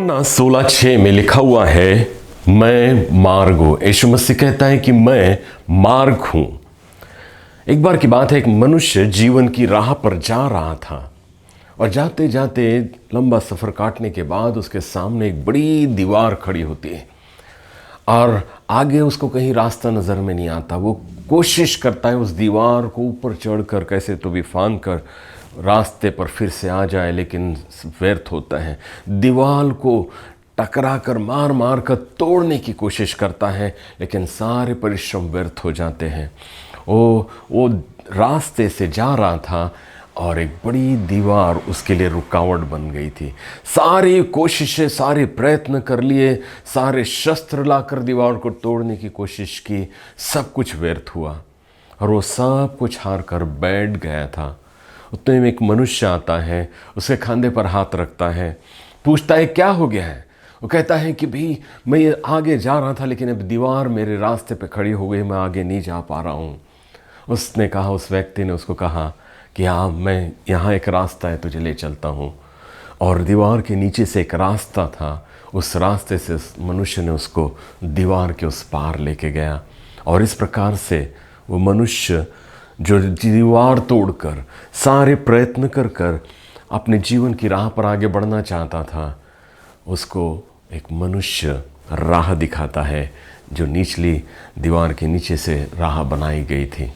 यूहन्ना 16:6 में लिखा हुआ है, मैं मार्ग हूं। यीशु मसीह कहता है कि मैं मार्ग हूं। एक बार की बात है, एक मनुष्य जीवन की राह पर जा रहा था और जाते जाते लंबा सफ़र काटने के बाद उसके सामने एक बड़ी दीवार खड़ी होती है और आगे उसको कहीं रास्ता नज़र में नहीं आता। वो कोशिश करता है उस दीवार को ऊपर चढ़कर कैसे तो भी फांद कर रास्ते पर फिर से आ जाए, लेकिन व्यर्थ होता है। दीवार को टकरा कर मार मार कर तोड़ने की कोशिश करता है, लेकिन सारे परिश्रम व्यर्थ हो जाते हैं। वो रास्ते से जा रहा था और एक बड़ी दीवार उसके लिए रुकावट बन गई थी। सारी कोशिशें, सारे प्रयत्न कर लिए, सारे शस्त्र लाकर दीवार को तोड़ने की कोशिश की, सब कुछ व्यर्थ हुआ और वो सब कुछ हार कर बैठ गया था। उतने में एक मनुष्य आता है, उसके कंधे पर हाथ रखता है, पूछता है क्या हो गया है। वो कहता है कि भाई मैं ये आगे जा रहा था, लेकिन अब दीवार मेरे रास्ते पे खड़ी हो गई, मैं आगे नहीं जा पा रहा हूँ। उसने कहा, उस व्यक्ति ने उसको कहा कि हाँ, मैं यहाँ एक रास्ता है, तुझे ले चलता हूँ। और दीवार के नीचे से एक रास्ता था, उस रास्ते से मनुष्य ने उसको दीवार के उस पार लेके गया। और इस प्रकार से वो मनुष्य जो दीवार तोड़कर सारे प्रयत्न कर कर अपने जीवन की राह पर आगे बढ़ना चाहता था, उसको एक मनुष्य राह दिखाता है जो निचली दीवार के नीचे से राह बनाई गई थी।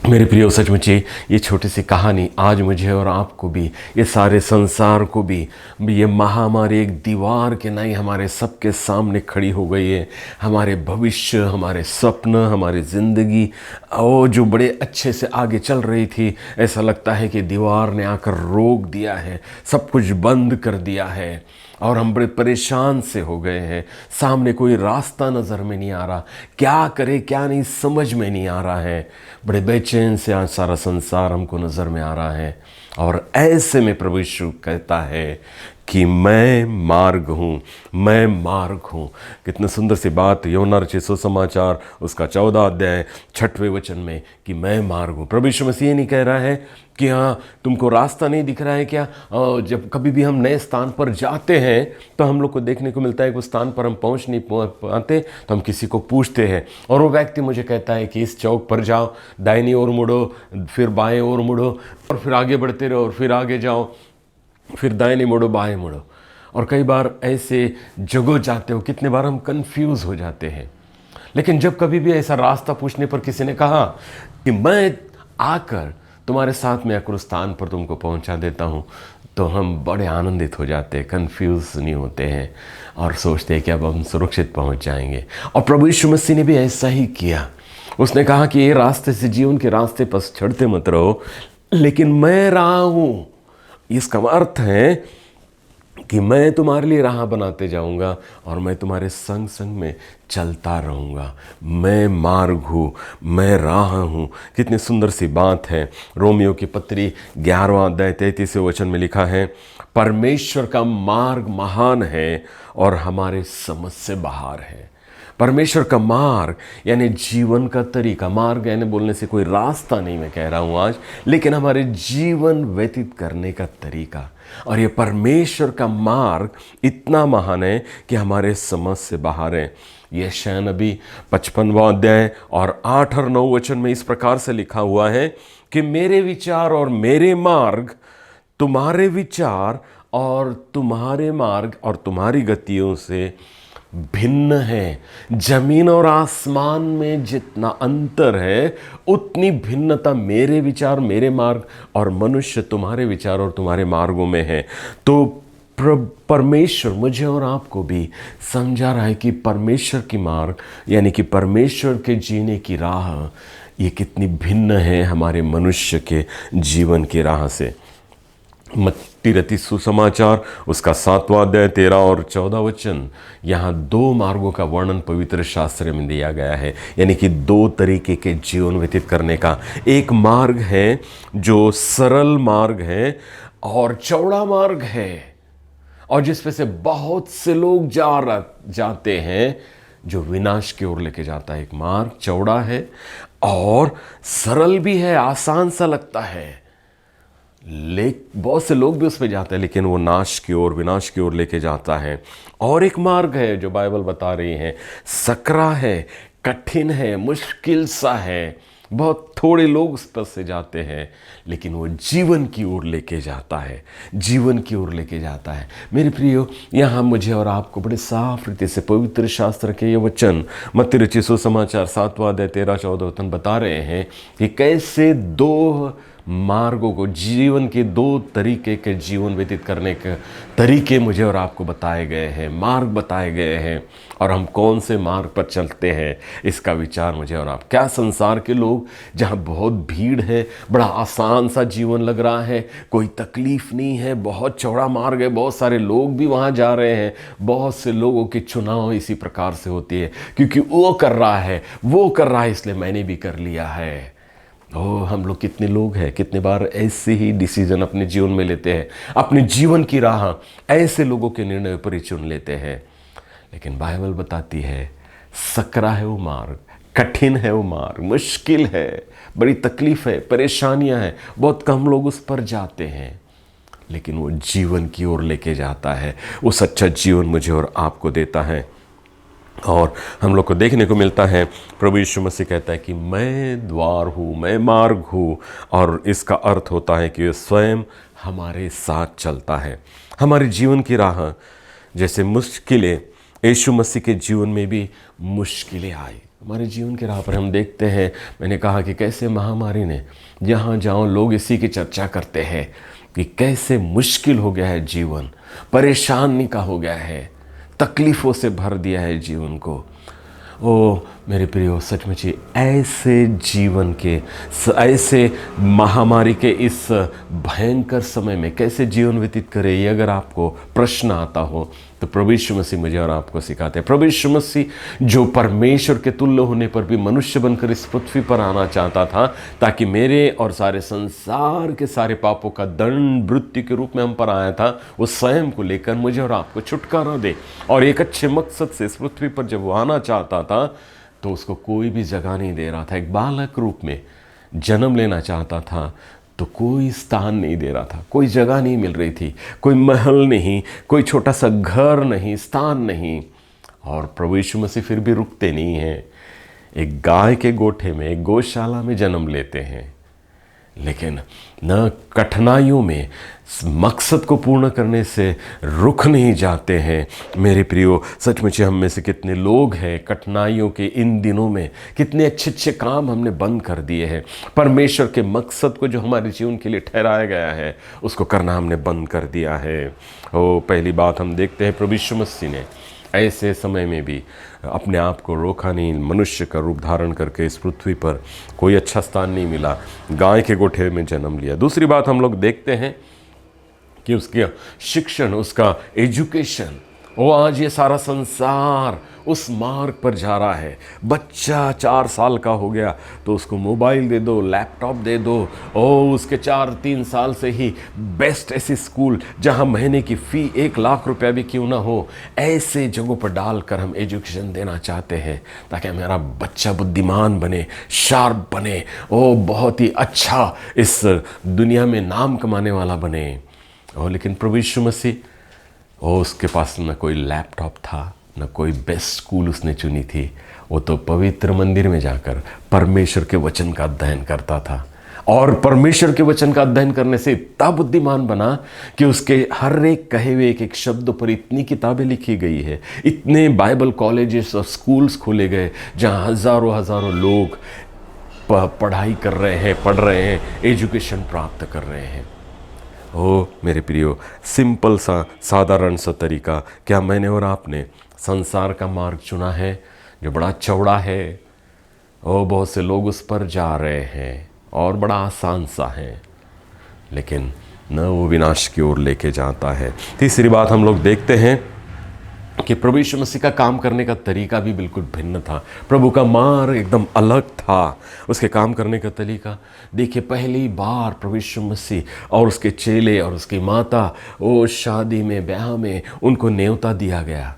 मेरे प्रियो, सचमुच ये छोटी सी कहानी आज मुझे और आपको भी, ये सारे संसार को भी, ये महामारी एक दीवार के नहीं हमारे सबके सामने खड़ी हो गई है। हमारे भविष्य, हमारे स्वप्न, हमारी ज़िंदगी वो जो बड़े अच्छे से आगे चल रही थी, ऐसा लगता है कि दीवार ने आकर रोक दिया है, सब कुछ बंद कर दिया है और हम बड़े परेशान से हो गए हैं। सामने कोई रास्ता नज़र में नहीं आ रहा, क्या करे क्या नहीं समझ में नहीं आ रहा है। बड़े बेचैन से आज सारा संसार हमको नज़र में आ रहा है। और ऐसे में प्रभु यीशु कहता है कि मैं मार्ग हूँ, मैं मार्ग हूँ। कितनी सुंदर सी बात यूहन्ना रचित सुसमाचार उसका 14 अध्याय 6वें वचन में कि मैं मार्ग हूँ। प्रभु यीशु मसीह नहीं कह रहा है कि हाँ तुमको रास्ता नहीं दिख रहा है क्या। जब कभी भी हम नए स्थान पर जाते हैं तो हम लोग को देखने को मिलता है कि उस स्थान पर हम पहुँच नहीं पाते तो हम किसी को पूछते हैं और वो व्यक्ति मुझे कहता है कि इस चौक पर जाओ, दाहिनी ओर मुड़ो, फिर बाएं ओर मुड़ो और फिर आगे बढ़ते रहो और फिर आगे जाओ, फिर दाहिने मुड़ो, बाएं मुड़ो। और कई बार ऐसे जगह जाते हो, कितने बार हम कंफ्यूज हो जाते हैं। लेकिन जब कभी भी ऐसा रास्ता पूछने पर किसी ने कहा कि मैं आकर तुम्हारे साथ में आकर उस स्थान पर तुमको पहुंचा देता हूं, तो हम बड़े आनंदित हो जाते हैं, कंफ्यूज नहीं होते हैं और सोचते हैं कि अब हम सुरक्षित पहुंच जाएंगे। और प्रभु यीशु मसीह ने भी ऐसा ही किया। उसने कहा कि ये रास्ते से, जीवन के रास्ते पर चढ़ते मत रहो, लेकिन मैं रहा हूँ। इसका अर्थ है कि मैं तुम्हारे लिए राह बनाते जाऊंगा और मैं तुम्हारे संग संग में चलता रहूंगा। मैं मार्ग हूँ, मैं राह हूँ। कितनी सुंदर सी बात है। रोमियो की पत्री 11वां अध्याय 33वें वचन में लिखा है, परमेश्वर का मार्ग महान है और हमारे समझ से बाहर है। परमेश्वर का मार्ग यानी जीवन का तरीका, मार्ग यानी बोलने से कोई रास्ता नहीं मैं कह रहा हूँ आज, लेकिन हमारे जीवन व्यतीत करने का तरीका। और ये परमेश्वर का मार्ग इतना महान है कि हमारे समझ से बाहर है। यशायाह नबी 55वां अध्याय और 8 और 9 वचन में इस प्रकार से लिखा हुआ है कि मेरे विचार और मेरे मार्ग तुम्हारे विचार और तुम्हारे मार्ग और तुम्हारी गतियों से भिन्न है। जमीन और आसमान में जितना अंतर है, उतनी भिन्नता मेरे विचार, मेरे मार्ग और मनुष्य तुम्हारे विचार और तुम्हारे मार्गों में है। तो परमेश्वर मुझे और आपको भी समझा रहा है कि परमेश्वर की मार्ग यानी कि परमेश्वर के जीने की राह ये कितनी भिन्न है हमारे मनुष्य के जीवन की राह से। मत्ती रचित सुसमाचार उसका 7वां अध्याय 13 और 14 वचन, यहाँ 2 मार्गों का वर्णन पवित्र शास्त्र में दिया गया है, यानी कि 2 तरीके के जीवन व्यतीत करने का। एक मार्ग है जो सरल मार्ग है और चौड़ा मार्ग है और जिसपे से बहुत से लोग जाते हैं, जो विनाश की ओर लेके जाता है। एक मार्ग चौड़ा है और सरल भी है, आसान सा लगता है, बहुत से लोग भी उस पर जाते हैं, लेकिन वो नाश की ओर, विनाश की ओर लेके जाता है। और एक मार्ग है जो बाइबल बता रही है, सकरा है, कठिन है, मुश्किल सा है, बहुत थोड़े लोग उस पर से जाते हैं, लेकिन वो जीवन की ओर लेके जाता है, जीवन की ओर लेके जाता है। मेरे प्रियो, यहाँ मुझे और आपको बड़े साफ रीति से पवित्र शास्त्र के ये वचन, मत्ती रचित सुसमाचार 7वां अध्याय 13-14 वचन बता रहे हैं कि कैसे दो मार्गों को, जीवन के दो तरीके के जीवन व्यतीत करने के तरीके मुझे और आपको बताए गए हैं, मार्ग बताए गए हैं, और हम कौन से मार्ग पर चलते हैं इसका विचार मुझे और आप। क्या संसार के लोग जहाँ बहुत भीड़ है, बड़ा आसान सा जीवन लग रहा है, कोई तकलीफ नहीं है, बहुत चौड़ा मार्ग है, बहुत सारे लोग भी वहाँ जा रहे हैं, बहुत से लोगों के चुनाव इसी प्रकार से होती है, क्योंकि वो कर रहा है, वो कर रहा है, इसलिए मैंने भी कर लिया है। हम लोग कितने लोग हैं, कितने बार ऐसे ही डिसीजन अपने जीवन में लेते हैं, अपने जीवन की राह ऐसे लोगों के निर्णय पर ही चुन लेते हैं। लेकिन बाइबल बताती है, सकरा है वो मार्ग, कठिन है वो मार्ग, मुश्किल है, बड़ी तकलीफ है, परेशानियां हैं, बहुत कम लोग उस पर जाते हैं, लेकिन वो जीवन की ओर लेके जाता है, वो सच्चा जीवन मुझे और आपको देता है। और हम लोग को देखने को मिलता है, प्रभु यीशु मसीह कहता है कि मैं द्वार हूँ, मैं मार्ग हूँ, और इसका अर्थ होता है कि वह स्वयं हमारे साथ चलता है। हमारे जीवन की राह, जैसे मुश्किलें, यीशु मसीह के जीवन में भी मुश्किलें आई। हमारे जीवन के राह पर हम देखते हैं, मैंने कहा कि कैसे महामारी ने, जहाँ जाओ लोग इसी की चर्चा करते हैं कि कैसे मुश्किल हो गया है जीवन, परेशानी का हो गया है, तकलीफ़ों से भर दिया है जीवन को। ओ मेरे प्रियो, सचमुच ही ऐसे जीवन के, ऐसे महामारी के इस भयंकर समय में कैसे जीवन व्यतीत करें, ये अगर आपको प्रश्न आता हो तो प्रभु यीशु मसीह मुझे और आपको सिखाते हैं। प्रभु यीशु मसीह जो परमेश्वर के तुल्य होने पर भी मनुष्य बनकर इस पृथ्वी पर आना चाहता था, ताकि मेरे और सारे संसार के सारे पापों का दंड मृत्यु के रूप में हम पर आया था, वो स्वयं को लेकर मुझे और आपको छुटकारा दे। और एक अच्छे मकसद से इस पृथ्वी पर जब वो आना चाहता था तो उसको कोई भी जगह नहीं दे रहा था। एक बालक रूप में जन्म लेना चाहता था तो कोई स्थान नहीं दे रहा था, कोई जगह नहीं मिल रही थी, कोई महल नहीं, कोई छोटा सा घर नहीं, स्थान नहीं। और प्रभु यीशु मसीह फिर भी रुकते नहीं हैं, एक गाय के गोठे में, एक गौशाला में जन्म लेते हैं, लेकिन न कठिनाइयों में मकसद को पूर्ण करने से रुक नहीं जाते हैं। मेरे प्रियो, सचमुच हम में से कितने लोग हैं कठिनाइयों के इन दिनों में कितने अच्छे अच्छे काम हमने बंद कर दिए हैं, परमेश्वर के मकसद को जो हमारे जीवन के लिए ठहराया गया है उसको करना हमने बंद कर दिया है। पहली बात हम देखते हैं, प्रभु यीशु मसीह ने ऐसे समय में भी अपने आप को रोका नहीं, मनुष्य का रूप धारण करके इस पृथ्वी पर कोई अच्छा स्थान नहीं मिला, गाय के गोठे में जन्म लिया। दूसरी बात हम लोग देखते हैं कि उसका शिक्षण, उसका एजुकेशन, वो आज ये सारा संसार उस मार्ग पर जा रहा है। बच्चा 4 साल का हो गया तो उसको मोबाइल दे दो, लैपटॉप दे दो, और उसके 4-3 साल से ही बेस्ट ऐसी स्कूल जहां महीने की फ़ी 1 लाख रुपया भी क्यों ना हो, ऐसे जगहों पर डालकर हम एजुकेशन देना चाहते हैं ताकि हमारा बच्चा बुद्धिमान बने, शार्प बने, ओ बहुत ही अच्छा इस दुनिया में नाम कमाने वाला बने। लेकिन प्रभु यीशु मसीह, उसके पास न कोई लैपटॉप था, न कोई बेस्ट स्कूल उसने चुनी थी, वो तो पवित्र मंदिर में जाकर परमेश्वर के वचन का अध्ययन करता था। और परमेश्वर के वचन का अध्ययन करने से इतना बुद्धिमान बना कि उसके हर एक कहे हुए एक एक शब्द पर इतनी किताबें लिखी गई है, इतने बाइबल कॉलेजेस और स्कूल्स खोले गए जहाँ हज़ारों हज़ारों लोग पढ़ाई कर रहे हैं, पढ़ रहे हैं, एजुकेशन प्राप्त कर रहे हैं। मेरे प्रियो, सिंपल सा, साधारण सा तरीका, क्या मैंने और आपने संसार का मार्ग चुना है जो बड़ा चौड़ा है, बहुत से लोग उस पर जा रहे हैं और बड़ा आसान सा है, लेकिन न वो विनाश की ओर लेके जाता है। तीसरी बात हम लोग देखते हैं कि प्रभु यीशु मसीह का काम करने का तरीका भी बिल्कुल भिन्न था। प्रभु का मार्ग एकदम अलग था, उसके काम करने का तरीका। देखिए, पहली बार प्रभु यीशु मसीह और उसके चेले और उसकी माता, वो शादी में, ब्याह में उनको न्योता दिया गया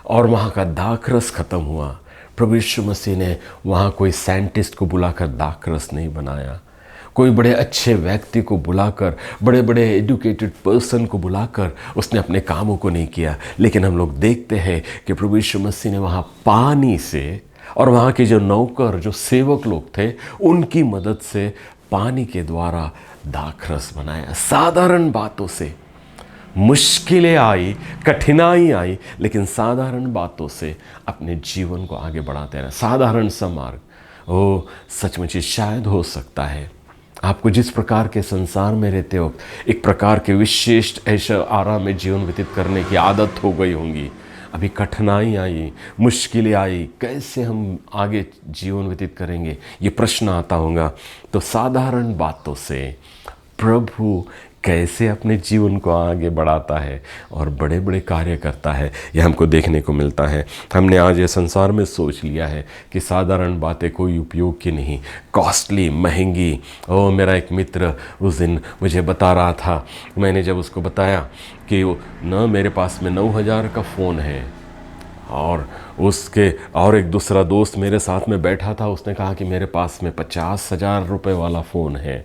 और वहाँ का दाखरस ख़त्म हुआ। प्रभु यीशु मसीह ने वहाँ कोई साइंटिस्ट को बुलाकर दाखरस नहीं बनाया, कोई बड़े अच्छे व्यक्ति को बुलाकर, बड़े बड़े एजुकेटेड पर्सन को बुलाकर उसने अपने कामों को नहीं किया। लेकिन हम लोग देखते हैं कि प्रभु यीशु मसीह ने वहाँ पानी से, और वहाँ के जो नौकर, जो सेवक लोग थे, उनकी मदद से पानी के द्वारा दाखरस बनाया। साधारण बातों से, मुश्किलें आई, कठिनाई आई, लेकिन साधारण बातों से अपने जीवन को आगे बढ़ाते रहना। साधारण सा मार्ग, ओ सचमुच ही शायद हो सकता है आपको जिस प्रकार के संसार में रहते हो एक प्रकार के विशेष ऐशो आराम में जीवन व्यतीत करने की आदत हो गई होंगी। अभी कठिनाई आई, मुश्किलें आई, कैसे हम आगे जीवन व्यतीत करेंगे, ये प्रश्न आता होगा। तो साधारण बातों से प्रभु कैसे अपने जीवन को आगे बढ़ाता है और बड़े बड़े कार्य करता है, यह हमको देखने को मिलता है। हमने आज ये संसार में सोच लिया है कि साधारण बातें कोई उपयोग की नहीं, कॉस्टली, महंगी। ओ मेरा एक मित्र उस दिन मुझे बता रहा था, मैंने जब उसको बताया कि न मेरे पास में 9,000 का फ़ोन है, और उसके और एक दूसरा दोस्त मेरे साथ में बैठा था, उसने कहा कि मेरे पास में 50,000 रुपये वाला फ़ोन है।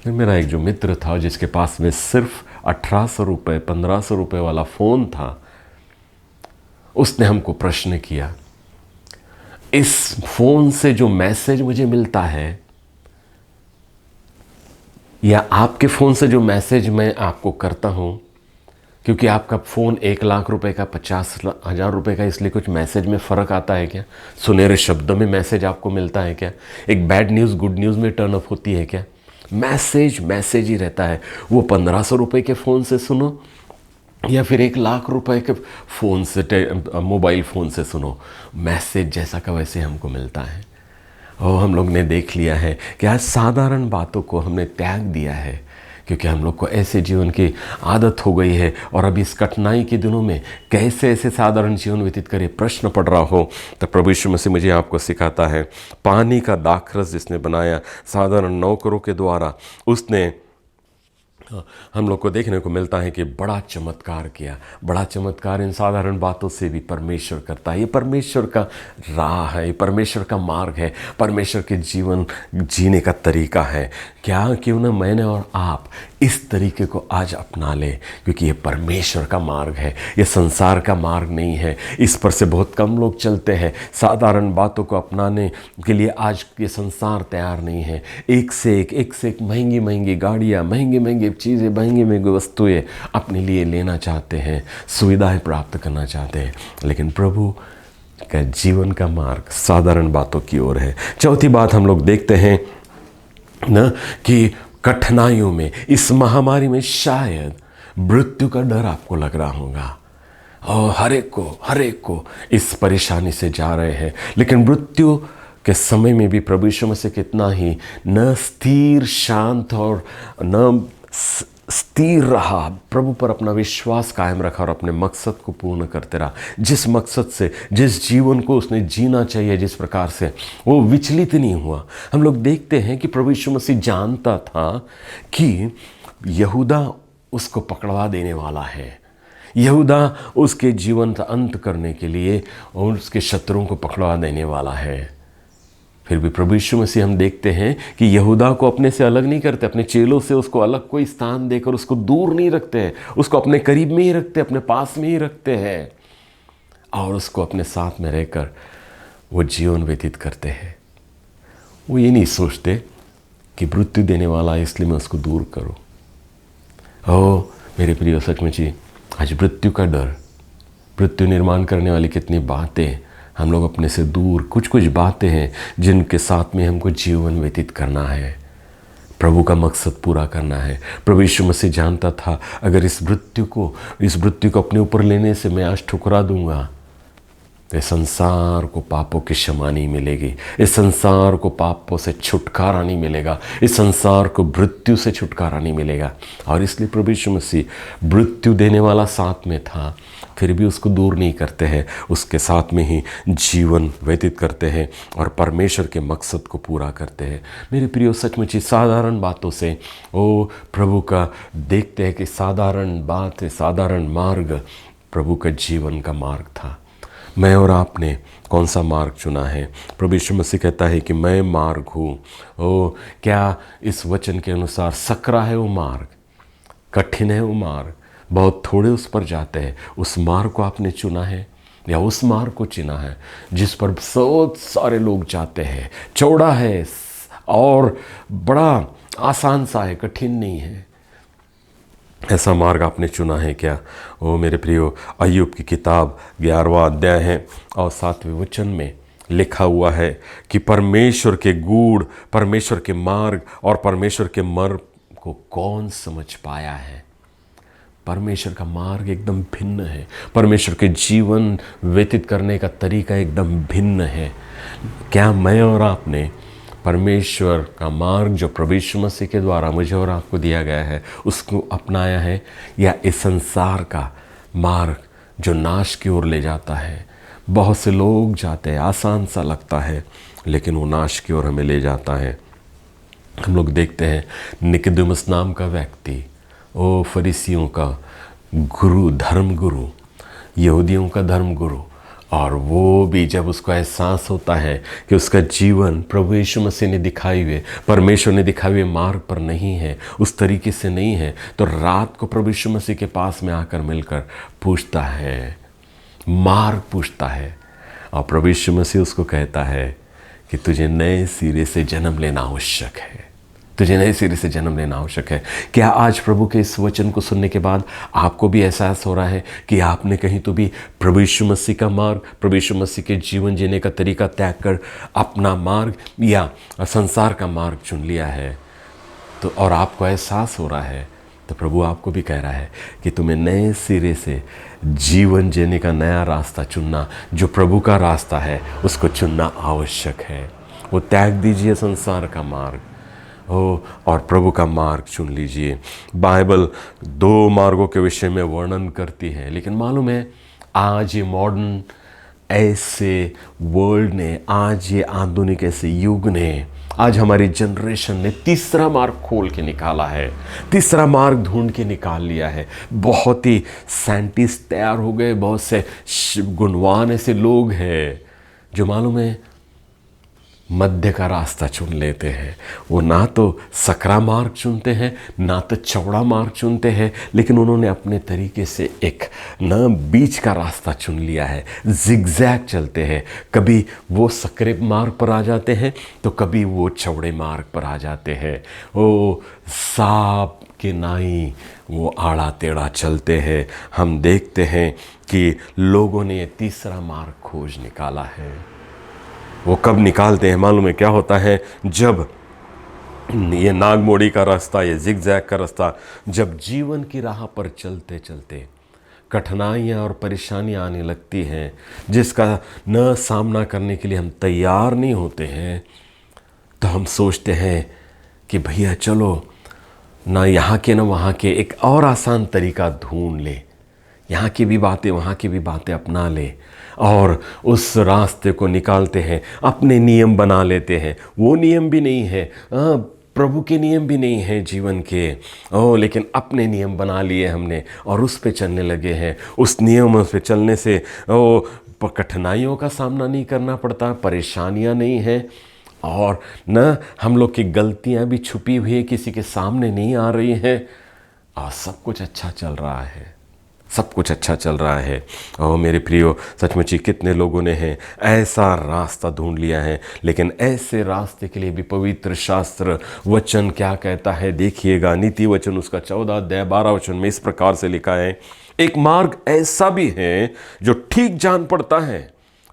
मेरा एक जो मित्र था जिसके पास में सिर्फ 1,800 रुपये, 1,500 रुपये वाला फ़ोन था, उसने हमको प्रश्न किया, इस फ़ोन से जो मैसेज मुझे मिलता है या आपके फ़ोन से जो मैसेज मैं आपको करता हूँ, क्योंकि आपका फ़ोन 1,00,000 रुपये का, 50,000 रुपये का, इसलिए कुछ मैसेज में फ़र्क आता है क्या? सुनहरे शब्दों में मैसेज आपको मिलता है क्या? एक बैड न्यूज़ गुड न्यूज़ में टर्न अप होती है क्या? मैसेज ही रहता है। वो 1,500 रुपये के फ़ोन से सुनो या फिर 1,00,000 रुपये के फ़ोन से, मोबाइल फ़ोन से सुनो, मैसेज जैसा का वैसे हमको मिलता है। और हम लोग ने देख लिया है कि आज साधारण बातों को हमने त्याग दिया है, क्योंकि हम लोग को ऐसे जीवन की आदत हो गई है। और अभी इस कठिनाई के दिनों में कैसे ऐसे साधारण जीवन व्यतीत करे, प्रश्न पड़ रहा हो, तो प्रभु यीशु मसीह मुझे आपको सिखाता है, पानी का दाखरस जिसने बनाया साधारण नौकरों के द्वारा, उसने हम लोग को देखने को मिलता है कि बड़ा चमत्कार किया। बड़ा चमत्कार इन साधारण बातों से भी परमेश्वर करता है। ये परमेश्वर का राह है, ये परमेश्वर का मार्ग है, परमेश्वर के जीवन जीने का तरीका है। क्या क्यों ना मैंने और आप इस तरीके को आज अपना लें, क्योंकि ये परमेश्वर का मार्ग है, ये संसार का मार्ग नहीं है। इस पर से बहुत कम लोग चलते हैं। साधारण बातों को अपनाने के लिए आज ये संसार तैयार नहीं है। एक से एक महंगी महंगी गाड़ियाँ, महंगी महंगी चीज़ें, महंगी महंगी वस्तुएं अपने लिए लेना चाहते हैं, सुविधाएं प्राप्त करना चाहते हैं, लेकिन प्रभु का जीवन का मार्ग साधारण बातों की ओर है। चौथी बात हम लोग देखते हैं ना कि कठिनाइयों में, इस महामारी में शायद मृत्यु का डर आपको लग रहा होगा, और हर एक को इस परेशानी से जा रहे हैं। लेकिन मृत्यु के समय में भी प्रभु यीशु मसीह कितना ही न स्थिर, शांत और न स्थिर रहा, प्रभु पर अपना विश्वास कायम रखा और अपने मकसद को पूर्ण करते रहा। जिस मकसद से, जिस जीवन को उसने जीना चाहिए, जिस प्रकार से, वो विचलित नहीं हुआ। हम लोग देखते हैं कि प्रभु यीशु मसीह जानता था कि यहूदा उसको पकड़वा देने वाला है, यहूदा उसके जीवन का अंत करने के लिए और उसके शत्रुओं को पकड़वा देने वाला है। फिर भी प्रभु यीशु मसीह हम देखते हैं कि यहूदा को अपने से अलग नहीं करते, अपने चेलों से उसको अलग कोई स्थान देकर उसको दूर नहीं रखते हैं, उसको अपने करीब में ही रखते, अपने पास में ही रखते हैं, और उसको अपने साथ में रहकर वो जीवन व्यतीत करते हैं। वो ये नहीं सोचते कि मृत्यु देने वाला है इसलिए मैं उसको दूर करूं। ओ मेरे प्रिय, सचमुच ही आज मृत्यु का डर, मृत्यु निर्माण करने वाली कितनी बातें हम लोग अपने से दूर, कुछ बातें हैं जिनके साथ में हमको जीवन व्यतीत करना है, प्रभु का मकसद पूरा करना है। प्रभु यीशु मसीह जानता था अगर इस मृत्यु को अपने ऊपर लेने से मैं आज ठुकरा दूंगा, तो इस संसार को पापों की क्षमा नहीं मिलेगी, इस संसार को पापों से छुटकारा नहीं मिलेगा, इस संसार को मृत्यु से छुटकारा नहीं मिलेगा। और इसलिए प्रभु यीशु मसीह मृत्यु देने वाला साथ में था, फिर भी उसको दूर नहीं करते हैं, उसके साथ में ही जीवन व्यतीत करते हैं और परमेश्वर के मकसद को पूरा करते हैं। मेरे प्रियो, सचमुच ही साधारण बातों से ओ प्रभु का देखते हैं कि साधारण बात है, साधारण मार्ग प्रभु का जीवन का मार्ग था। मैं और आपने कौन सा मार्ग चुना है? प्रभु यीशु मसीह कहता है कि मैं मार्ग हूँ। ओ, क्या इस वचन के अनुसार सकरा है वो मार्ग, कठिन है वो मार्ग, बहुत थोड़े उस पर जाते हैं, उस मार्ग को आपने चुना है या उस मार्ग को चुना है जिस पर बहुत सारे लोग जाते हैं? चौड़ा है और बड़ा आसान सा है, कठिन नहीं है। ऐसा मार्ग आपने चुना है क्या? ओ मेरे प्रियो, अय्यूब की किताब 11वां अध्याय है और 7वें वचन में लिखा हुआ है कि परमेश्वर के गूढ़, परमेश्वर के मार्ग और परमेश्वर के मर्म को कौन समझ पाया है? परमेश्वर का मार्ग एकदम भिन्न है, परमेश्वर के जीवन व्यतीत करने का तरीका एकदम भिन्न है। क्या मैं और आपने परमेश्वर का मार्ग जो प्रभु यीशु मसीह के द्वारा मुझे और आपको दिया गया है उसको अपनाया है, या इस संसार का मार्ग जो नाश की ओर ले जाता है? बहुत से लोग जाते हैं, आसान सा लगता है, लेकिन वो नाश की ओर हमें ले जाता है। हम लोग देखते हैं निकोदेमुस नाम का व्यक्ति, ओ फरीसियों का गुरु, धर्म गुरु, यहूदियों का धर्म गुरु, और वो भी जब उसको एहसास होता है कि उसका जीवन प्रभु यीशु मसीह ने दिखाए हुए, परमेश्वर ने दिखाए हुए मार्ग पर नहीं है, उस तरीके से नहीं है, तो रात को प्रभु यीशु मसीह के पास में आकर मिलकर पूछता है, मार्ग पूछता है, और प्रभु यीशु मसीह उसको कहता है कि तुझे नए सिरे से जन्म लेना आवश्यक है, तुझे नए सिरे से जन्म लेना आवश्यक है। क्या आज प्रभु के इस वचन को सुनने के बाद आपको भी एहसास हो रहा है कि आपने कहीं तो भी प्रभु यीशु मसीह का मार्ग, प्रभु यीशु मसीह के जीवन जीने का तरीका त्याग कर अपना मार्ग या संसार का मार्ग चुन लिया है? तो और आपको एहसास हो रहा है, तो प्रभु आपको भी कह रहा है कि तुम्हें नए सिरे से जीवन जीने का नया रास्ता चुनना, जो प्रभु का रास्ता है उसको चुनना आवश्यक है। वो त्याग दीजिए संसार का मार्ग और प्रभु का मार्ग चुन लीजिए। बाइबल 2 मार्गों के विषय में वर्णन करती है, लेकिन मालूम है आज ये मॉडर्न ऐसे वर्ल्ड ने, आज ये आधुनिक ऐसे युग ने, आज हमारी जनरेशन ने तीसरा मार्ग खोल के निकाला है, तीसरा मार्ग ढूंढ के निकाल लिया है। बहुत ही साइंटिस्ट तैयार हो गए, बहुत से गुणवान ऐसे लोग हैं जो मालूम है मध्य का रास्ता चुन लेते हैं। वो ना तो सकरा मार्ग चुनते हैं, ना तो चौड़ा मार्ग चुनते हैं, लेकिन उन्होंने अपने तरीके से एक ना बीच का रास्ता चुन लिया है। जिगजैग चलते हैं, कभी वो सकरे मार्ग पर आ जाते हैं तो कभी वो चौड़े मार्ग पर आ जाते हैं। वो सांप के नाई वो आड़ा टेढ़ा चलते हैं। हम देखते हैं कि लोगों ने ये तीसरा मार्ग खोज निकाला है। वो कब निकालते हैं मालूम है क्या होता है? जब ये नागमोड़ी का रास्ता, ये जिगजैग का रास्ता, जब जीवन की राह पर चलते चलते कठिनाइयाँ और परेशानियाँ आने लगती हैं जिसका न सामना करने के लिए हम तैयार नहीं होते हैं, तो हम सोचते हैं कि भैया चलो ना यहाँ के ना वहाँ के एक और आसान तरीका ढूंढ ले, यहाँ की भी बातें वहाँ की भी बातें अपना ले और उस रास्ते को निकालते हैं, अपने नियम बना लेते हैं। वो नियम भी नहीं है, प्रभु के नियम भी नहीं है जीवन के, लेकिन अपने नियम बना लिए हमने और उस पे चलने लगे हैं। उस नियम पे चलने से कठिनाइयों का सामना नहीं करना पड़ता, परेशानियाँ नहीं हैं, और न हम लोग की गलतियाँ भी छुपी हुई किसी के सामने नहीं आ रही हैं, और सब कुछ अच्छा चल रहा है, सब कुछ अच्छा चल रहा है। और मेरे प्रियो, सचमुच ही कितने लोगों ने हैं ऐसा रास्ता ढूंढ लिया है, लेकिन ऐसे रास्ते के लिए भी पवित्र शास्त्र वचन क्या कहता है देखिएगा। नीति वचन उसका 14 अध्याय 12 वचन में इस प्रकार से लिखा है, एक मार्ग ऐसा भी है जो ठीक जान पड़ता है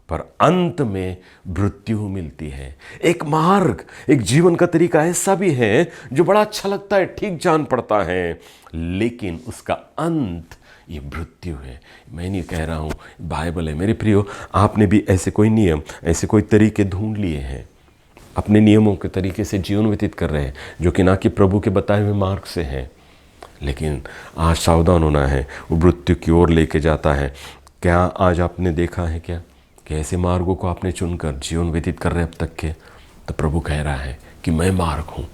पर अंत में मृत्यु मिलती है। एक मार्ग, एक जीवन का तरीका ऐसा भी है जो बड़ा अच्छा लगता है, ठीक जान पड़ता है, लेकिन उसका अंत ये मृत्यु है। मैं नहीं कह रहा हूँ, बाइबल है। मेरे प्रियो, आपने भी ऐसे कोई नियम, ऐसे कोई तरीके ढूंढ लिए हैं, अपने नियमों के तरीके से जीवन व्यतीत कर रहे हैं जो कि ना कि प्रभु के बताए हुए मार्ग से हैं, लेकिन आज सावधान होना है, वो मृत्यु की ओर लेके जाता है। क्या आज आपने देखा है क्या कि ऐसे मार्गों को आपने चुनकर जीवन व्यतीत कर रहे हैं अब तक के? तो प्रभु कह रहा है कि मैं मार्ग हूँ,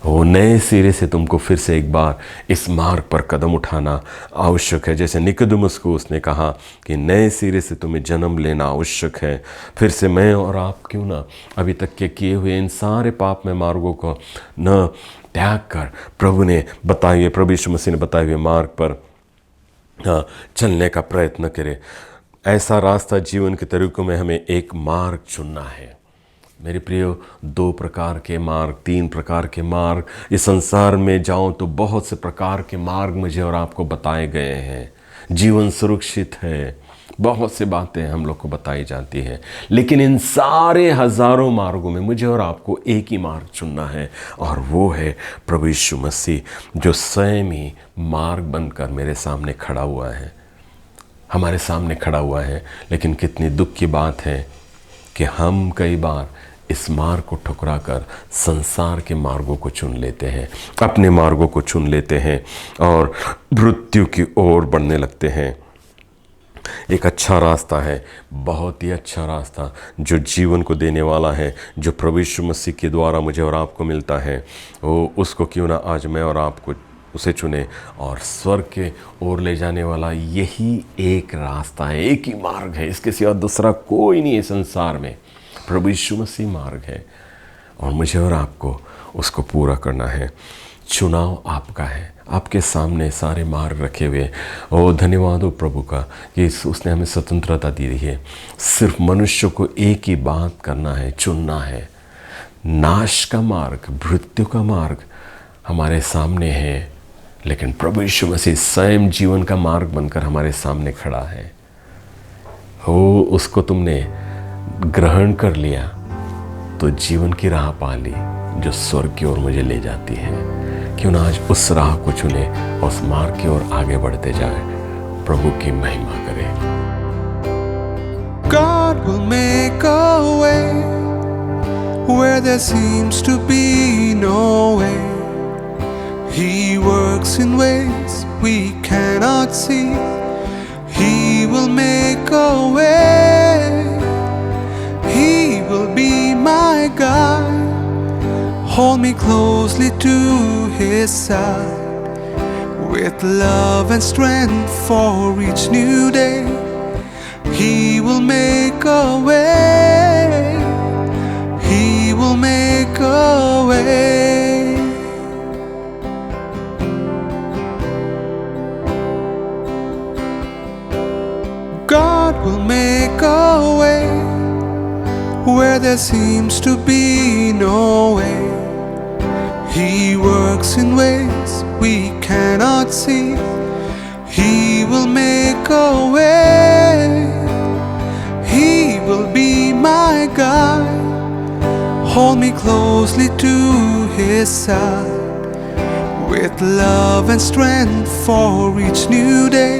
वो नए सिरे से तुमको फिर से एक बार इस मार्ग पर कदम उठाना आवश्यक है। जैसे निकोदेमुस को उसने कहा कि नए सिरे से तुम्हें जन्म लेना आवश्यक है। फिर से मैं और आप क्यों ना अभी तक के किए हुए इन सारे पाप में मार्गों को न त्याग कर प्रभु यीशु मसीह ने बताए हुए मार्ग पर चलने का प्रयत्न करें। ऐसा रास्ता जीवन के तरीकों में हमें एक मार्ग चुनना है। मेरे प्रियो, 2 प्रकार के मार्ग, 3 प्रकार के मार्ग, इस संसार में जाऊं तो बहुत से प्रकार के मार्ग मुझे और आपको बताए गए हैं। जीवन सुरक्षित है, बहुत से बातें हम लोग को बताई जाती है, लेकिन इन सारे हजारों मार्गों में मुझे और आपको एक ही मार्ग चुनना है, और वो है प्रभु यीशु मसीह, जो स्वयं ही मार्ग बनकर मेरे सामने खड़ा हुआ है, हमारे सामने खड़ा हुआ है। लेकिन कितनी दुख की बात है कि हम कई बार इस मार्ग को ठुकरा कर संसार के मार्गों को चुन लेते हैं, अपने मार्गों को चुन लेते हैं और मृत्यु की ओर बढ़ने लगते हैं। एक अच्छा रास्ता है, बहुत ही अच्छा रास्ता, जो जीवन को देने वाला है, जो प्रभु यीशु मसीह के द्वारा मुझे और आपको मिलता है। वो उसको क्यों ना आज मैं और आपको उसे चुने, और स्वर्ग के ओर ले जाने वाला यही एक रास्ता है, एक ही मार्ग है, इसके सिवा दूसरा कोई नहीं है संसार में। प्रभु यीशु मसीह मार्ग है, और मुझे और आपको उसको पूरा करना है। चुनाव आपका है, आपके सामने सारे मार्ग रखे हुए। ओ धन्यवाद हो प्रभु का कि उसने हमें स्वतंत्रता दी है। सिर्फ मनुष्य को एक ही बात करना है, चुनना है। नाश का मार्ग, मृत्यु का मार्ग हमारे सामने है, लेकिन प्रभु यीशु मसीह स्वयं जीवन का मार्ग बनकर हमारे सामने खड़ा है। हो उसको तुमने ग्रहण कर लिया तो जीवन की राह पा ली, जो स्वर्ग की ओर मुझे ले जाती है। क्यों ना आज उस राह को चुने और उस मार्ग की ओर आगे बढ़ते जाए। प्रभु की महिमा करें। God will make a way where there seems to be no way. He works in ways we cannot see. He will make a way. He will be my guide. Hold me closely to His side. With love and strength for each new day, He will make a way. He will make a way. God will make a way where there seems to be no way. He works in ways we cannot see. He will make a way. He will be my guide. Hold me closely to His side. With love and strength for each new day,